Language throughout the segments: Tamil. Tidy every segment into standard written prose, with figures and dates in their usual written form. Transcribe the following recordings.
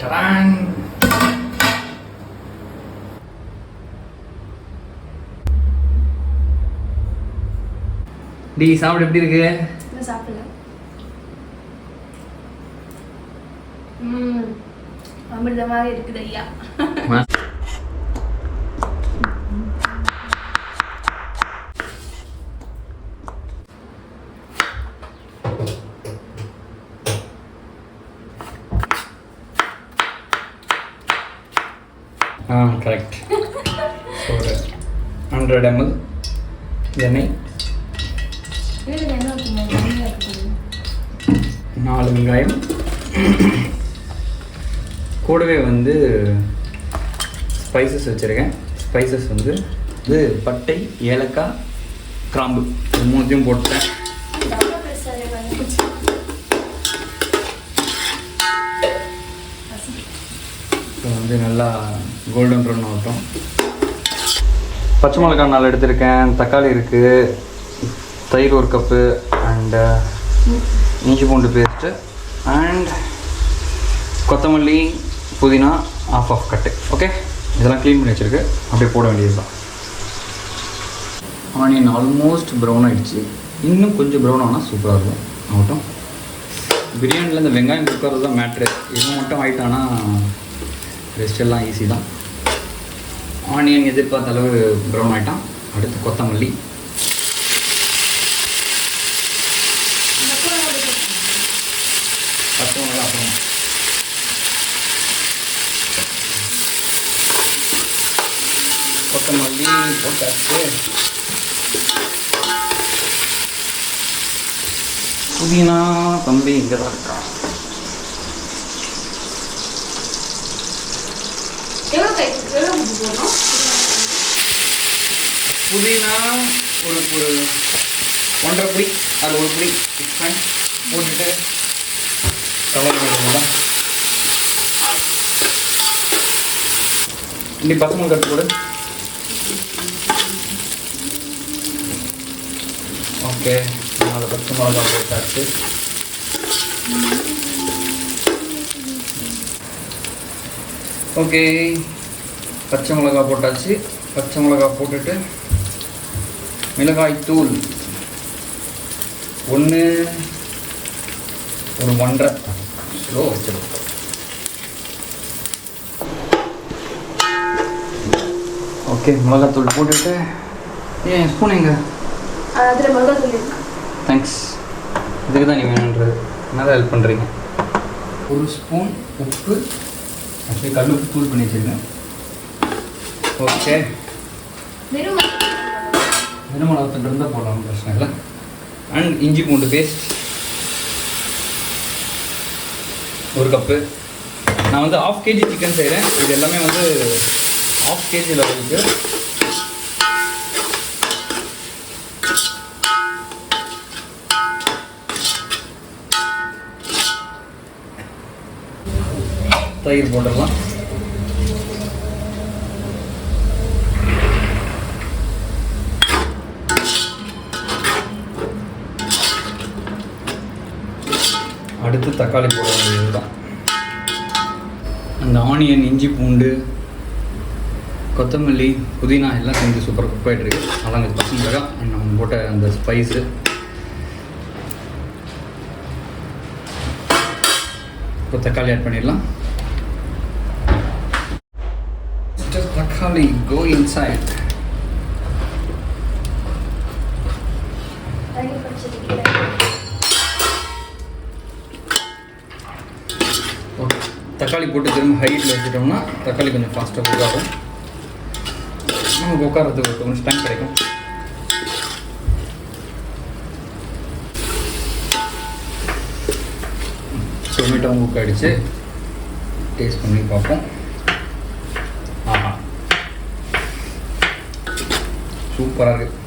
டடான். டி சாப்பிட எப்படி இருக்கு? சாப்பிடல. அமிர்தமாக இருக்குது ஐயா. கரெக்ட். 100 ml எண்ணெய், 4 வெங்காயம், கூடவே வந்து ஸ்பைசஸ் வச்சுருக்கேன். ஸ்பைசஸ் வந்து இது பட்டை, ஏலக்காய், கிராம்பு இது மூணுத்தையும் போட்டுட்டேன். இப்போ வந்து நல்லா கோல்டன் ப்ரௌன் ஆகட்டும். பச்சை மிளகாய் 4 எடுத்திருக்கேன், தக்காளி இருக்குது, தயிர் 1 கப்பு, அண்டு இஞ்சி பூண்டு பேஸ்ட்டு, அண்ட் கொத்தமல்லி, புதினா ஆஃப் கட்டு. ஓகே, இதெல்லாம் க்ளீன் பண்ணி வச்சுருக்கு, அப்படியே போட வேண்டியது தான். ஆனியன் ஆல்மோஸ்ட் ப்ரௌன் ஆகிடுச்சு, இன்னும் கொஞ்சம் ப்ரௌன் ஆனால் சூப்பராக இருக்கும். ஆகட்டும். பிரியாணியில் இந்த வெங்காயம் குக்கறது தான் மேட்ரு. இது மட்டும் ஆகிட்டானா ரெஸ்ட் எல்லாம் ஈஸி தான். ஆனியன் எதிர்பார்த்த அளவு ப்ரௌன் ஆகிட்டான். அடுத்து கொத்தமல்லி, பச்சை மிளகா, அப்புறம் கொத்தமல்லி போட்டாச்சு. புதினா தம்பி இங்கே தான் இருக்கான். புதினா ஒரு 1.5 பிடி, அது 1 பிடி போட்டுட்டு கலர் பண்ணுறதுதான். இன்னி பச்சை மிளகா போடு. ஓகே, அதை பச்சை மிளகா போட்டாச்சு. ஓகே, பச்சை மிளகா போட்டாச்சு. பச்சை மிளகா போட்டுட்டு மிளகாய் தூள் 1 ஒரு 1.5 கிலோ வச்சிடும். ஓகே, மிளகாத்தூள் போட்டுட்டு ஏன் ஸ்பூன் எங்க? அதில் மிளகாத்தூள் இருக்கு. தேங்க்ஸ், இதுக்கு தான் நீ வேணுன்றது. நல்லா ஹெல்ப் பண்ணுறீங்க. 1 ஸ்பூன் உப்பு, அப்படியே கல்லுப்பு தூள் பண்ணி வச்சுருக்கேன். ஓகே, வெறும் மிளகாத்தூள் இருந்தால் போடலாம், பிரச்சனை இல்லை. அண்ட் இஞ்சி பூண்டு பேஸ்ட் 1 கப்பு. நான் வந்து 1/2 kg சிக்கன் செய்கிறேன். இது எல்லாமே வந்து 1/2 kg லெவலுக்கு. தயிர் போட்டுடலாம். அடுத்து தக்காளி போட வேண்டியது தான். அந்த ஆனியன், இஞ்சி பூண்டு, கொத்தமல்லி, புதினா எல்லாம் சேர்ந்து சூப்பராக குக் ஆகிட்டுருக்கு. அதாங்க பச்சை மிளகா நம்ம போட்ட அந்த ஸ்பைஸு. இப்போ தக்காளி ஆட் பண்ணிடலாம். தக்காளி go inside. தக்காளி போட்டு திரும்ப ஹைட்டில் வச்சுட்டோம்னா தக்காளி கொஞ்சம் ஃபாஸ்ட்டாக குக் ஆகும். நமக்கு உட்காரத்துக்கு கொஞ்சம் டைம் கிடைக்கும். டொமேட்டோவும் குக் ஆகிடுச்சு. டேஸ்ட் பண்ணி பார்ப்போம். ஆஹா, சூப்பராக இருக்குது.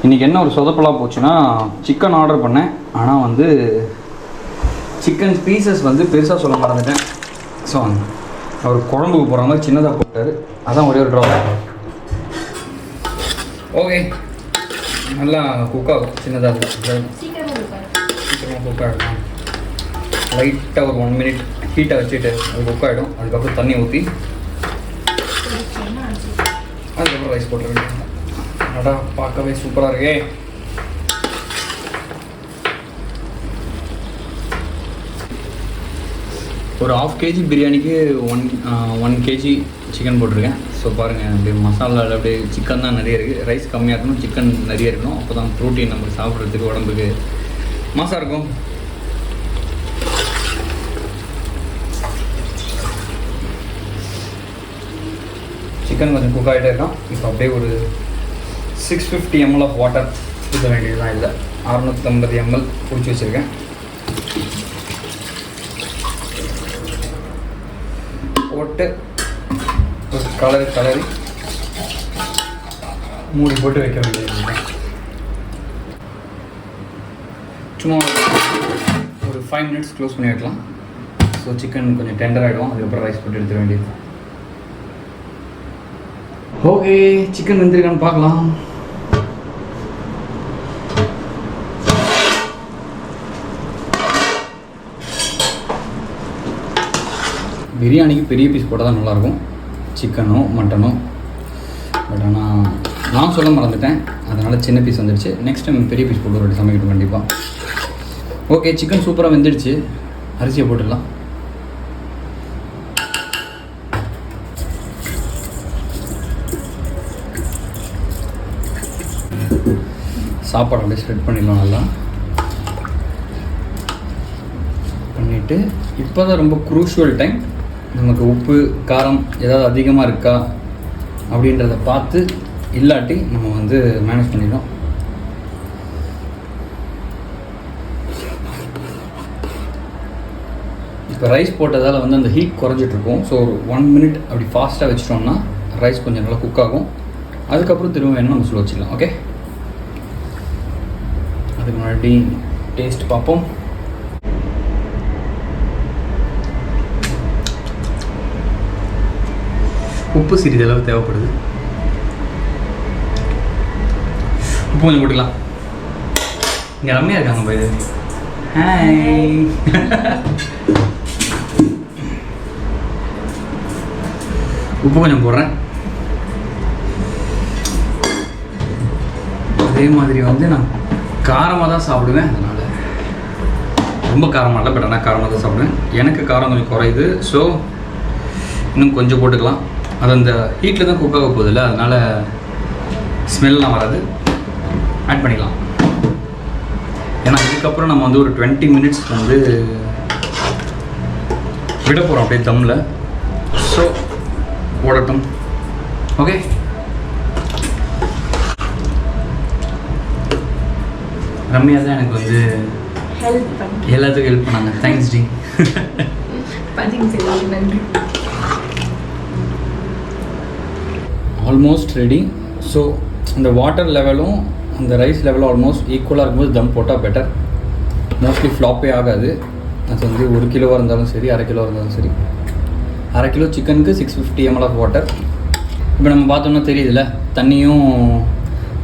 இன்றைக்கி என்ன ஒரு சொதப்பலாக போச்சுன்னா, சிக்கன் ஆர்டர் பண்ணேன். ஆனால் வந்து சிக்கன் பீசஸ் வந்து பெருசாக சொல்ல மறந்துட்டேன். ஸோ அவர் குழம்புக்கு போகிற மாதிரி சின்னதாக போட்டார். அதான் ஒரே ஒரு ட்ராப். ஓகே, நல்லா குக் ஆகும். சின்னதாக இருக்கும், சீக்கிரமாக குக் ஆகிடும். லைட்டாக ஒரு 1 மினிட் ஹீட்டை வச்சுட்டு அது குக் ஆகிடும். அதுக்கப்புறம் தண்ணி ஊற்றி அதுக்கப்புறம் ரைஸ் போட்டு வேண்டியது. அடா பார்க்கவே சூப்பராக இருக்கே. ஒரு 1/2 kg பிரியாணிக்கு 1 kg சிக்கன் போட்டிருக்கேன். ஸோ பாருங்கள், அப்படியே மசாலாவில் அப்படியே சிக்கன் தான் நிறைய இருக்குது. ரைஸ் கம்மியாக இருக்கணும், சிக்கன் நிறைய இருக்கணும். அப்போ தான் ப்ரோட்டீன் நமக்கு சாப்பிட்றதுக்கு உடம்புக்கு மாசாக இருக்கும். சிக்கன் கொஞ்சம் குக் ஆகிட்டே இருக்கான். இப்போ அப்படியே ஒரு 650 ml ஆஃப் வாட்டர் ஊற்ற வேண்டியது தான். இல்லை 650 ml பிடிச்சி வச்சுருக்கேன். போட்டு ஒரு கலரி மூடி போட்டு வைக்க வேண்டியது. சும்மா ஒரு 5 minutes க்ளோஸ் பண்ணி வைக்கலாம். ஸோ சிக்கன் கொஞ்சம் டெண்டர் ஆகிடும். அதுக்கப்புறம் ரைஸ் போட்டு எடுத்துட வேண்டியது. ஓகே, சிக்கன் வெந்திருக்கான்னு பார்க்கலாம். பிரியாணிக்கு பெரிய பீஸ் போட்டால் தான் நல்லாயிருக்கும், சிக்கனோ மட்டனோ. பட் ஆனால் நான் சொல்ல மறந்துட்டேன், அதனால் சின்ன பீஸ் வந்துடுச்சு. நெக்ஸ்ட் டைம் பெரிய பீஸ் போட்டு ஒரு சமைக்கணும் கண்டிப்பாக. ஓகே, சிக்கன் சூப்பராக வெந்துடுச்சு. அரிசியை போட்டுடலாம். சாப்பாடு அப்படியே ஸ்ப்ரெட் பண்ணிடலாம். நல்லா பண்ணிவிட்டு இப்போ தான் ரொம்ப க்ரூஷுவல் டைம். நமக்கு உப்பு காரம் ஏதாவது அதிகமாக இருக்கா அப்படின்றத பார்த்து, இல்லாட்டி நம்ம வந்து மேனேஜ் பண்ணிடணும். இப்போ ரைஸ் போட்டதால் வந்து அந்த ஹீட் குறைஞ்சிட்ருக்கும். ஸோ ஒரு 1 minute அப்படி ஃபாஸ்ட்டாக வச்சிட்டோம்னா ரைஸ் கொஞ்சம் நல்லா குக் ஆகும். அதுக்கப்புறம் திரும்ப வேணும் நம்ம ஸ்லோ வச்சுக்கலாம். ஓகே, அதுக்கு முன்னாடி டேஸ்ட் பார்ப்போம். உப்பு சிறிதளவு தேவைப்படுது. உப்பு கொஞ்சம் போட்டுக்கலாம். இங்கே ரம்மையாக இருக்காங்க போய். ஹாய், உப்பு கொஞ்சம் போடுறேன். அதே மாதிரி வந்து நான் காரமாக தான் சாப்பிடுவேன். அதனால் ரொம்ப காரமாக இல்லை, பட் ஆனால் காரமாக தான் சாப்பிடுவேன். எனக்கு காரம் கொஞ்சம் குறையுது. ஸோ இன்னும் கொஞ்சம் போட்டுக்கலாம். அது அந்த ஹீட்டில் தான் குக் ஆக போகுதில்ல, அதனால் ஸ்மெல்லாம் வராது. ஆட் பண்ணிக்கலாம். ஏன்னா இதுக்கப்புறம் நம்ம வந்து ஒரு 20 minutes வந்து விட போகிறோம் அப்படியே தம்மில். ஸோ ஓடட்டும். ஓகே, ரம்யா தான் எனக்கு வந்து எல்லாத்துக்கும் ஹெல்ப் பண்ணாங்க. தேங்க்ஸ் டி. நன்றி. Almost ready. ஸோ இந்த வாட்டர் லெவலும் அந்த ரைஸ் லெவலும் ஆல்மோஸ்ட் ஈக்குவலாக இருக்கும்போது தம் போட்டால் பெட்டர். மோஸ்ட்லி ஃப்ளாப்பே ஆகாது. அது வந்து 1 கிலோவாக இருந்தாலும் சரி, 1/2 கிலோ இருந்தாலும் சரி. 1/2 கிலோ சிக்கனுக்கு 650 ml ஆஃப் வாட்டர். இப்போ நம்ம பார்த்தோம்னா தெரியுதுல்ல, தண்ணியும்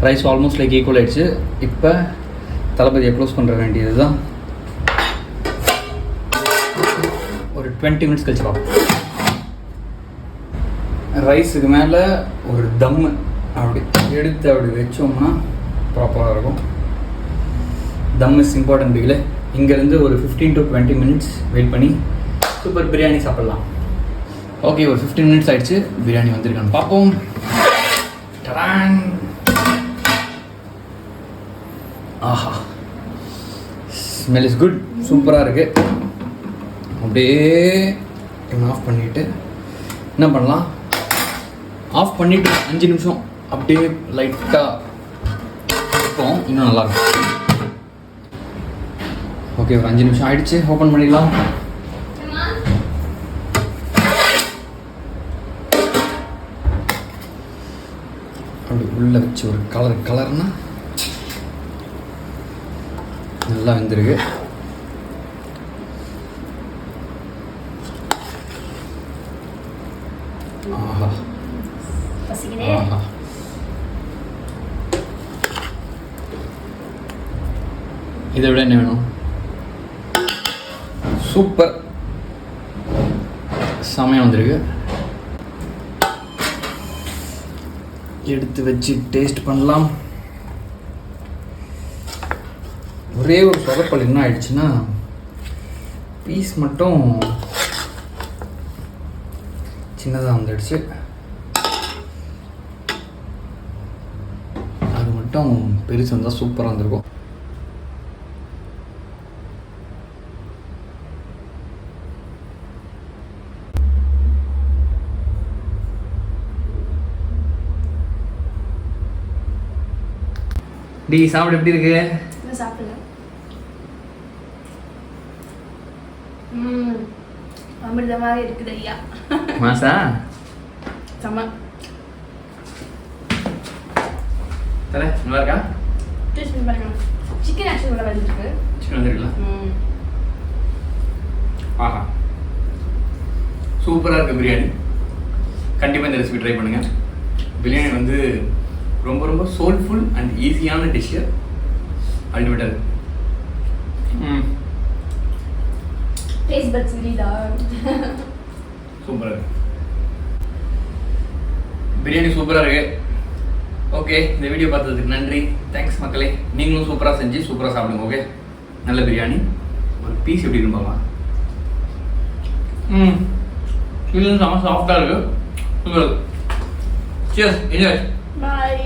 ரைஸ் ஆல்மோஸ்ட் லைக் ஈக்குவல் ஆகிடுச்சு. இப்போ தளபதியை க்ளோஸ் பண்ணுற வேண்டியது தான். ஒரு 20 minutes கழிச்சு பார்ப்போம். ரைஸுக்கு மேலே ஒரு தம்மு அப்படி எடுத்து அப்படி வச்சோம்னா ப்ராப்பராக இருக்கும். தம் இஸ் இம்பார்ட்டன்ட் பிகில். இங்கேருந்து ஒரு 15 to 20 minutes வெயிட் பண்ணி சூப்பர் பிரியாணி சாப்பிட்லாம். ஓகே, ஒரு 15 minutes ஆகிடுச்சு. பிரியாணி வந்திருக்கான்னு பார்ப்போம். டடான். ஆஹா, ஸ்மெல் இஸ் குட். சூப்பராக இருக்குது. அப்படியே ஆஃப் பண்ணிவிட்டு என்ன பண்ணலாம், ஆஃப் பண்ணிவிட்டு 5 நிமிஷம் அப்படியே லைட்டாக இருக்கும், இன்னும் நல்லாயிருக்கும். ஓகே, ஒரு 5 நிமிஷம் ஆயிடுச்சு. ஓப்பன் பண்ணிடலாம். அப்படி உள்ளே வச்சு ஒரு கலர்னா நல்லா வெந்திருக்கு. ஆஹா ஆஹா, இதை விட என்ன வேணும்? சூப்பர், செமையாக வந்திருக்கு. எடுத்து வச்சு டேஸ்ட் பண்ணலாம். ஒரே ஒரு சொதப்பல் என்ன ஆயிடுச்சுன்னா, பீஸ் மட்டும் சின்னதாக வந்துடுச்சு. அது மட்டும் பெருசு வந்தால் சூப்பராக வந்திருக்கும். டி சாப்பிட எப்படி இருக்கு? இன்னும் சாப்பிடல. அமிர்தமாக இருக்குது ஐயா. மாசா செம. தலை நல்லா இருக்கா? டேஸ்ட் பண்ணி பாருங்க. சிக்கன் ஆக்சுவலி நல்லா வந்துருக்கு. சிக்கன் வந்துருக்கலாம். ஆஹா, சூப்பராக இருக்குது பிரியாணி. கண்டிப்பாக இந்த ரெசிபி ட்ரை பண்ணுங்கள். பிரியாணி வந்து ரொம்ப ரொம்ப சோல்ஃபுல் அண்ட் ஈஸியான டிஷ்ஷு. அல்டிமேட்டாக டேஸ்ட் பட்ஸ் விரிதா. சூப்பராக இருக்கு. பிரியாணி சூப்பராக இருக்கு. ஓகே, இந்த வீடியோ பார்த்ததுக்கு நன்றி. தேங்க்ஸ் மக்களே. நீங்களும் சூப்பராக செஞ்சு சூப்பராக சாப்பிடுங்க. ஓகே, நல்ல பிரியாணி. ஒரு பீஸ் எப்படி இருப்பாங்க? இது செம்ம சாஃப்டாக இருக்கு. சூப்பர். சியர்ஸ். என்ஜாய். Bye.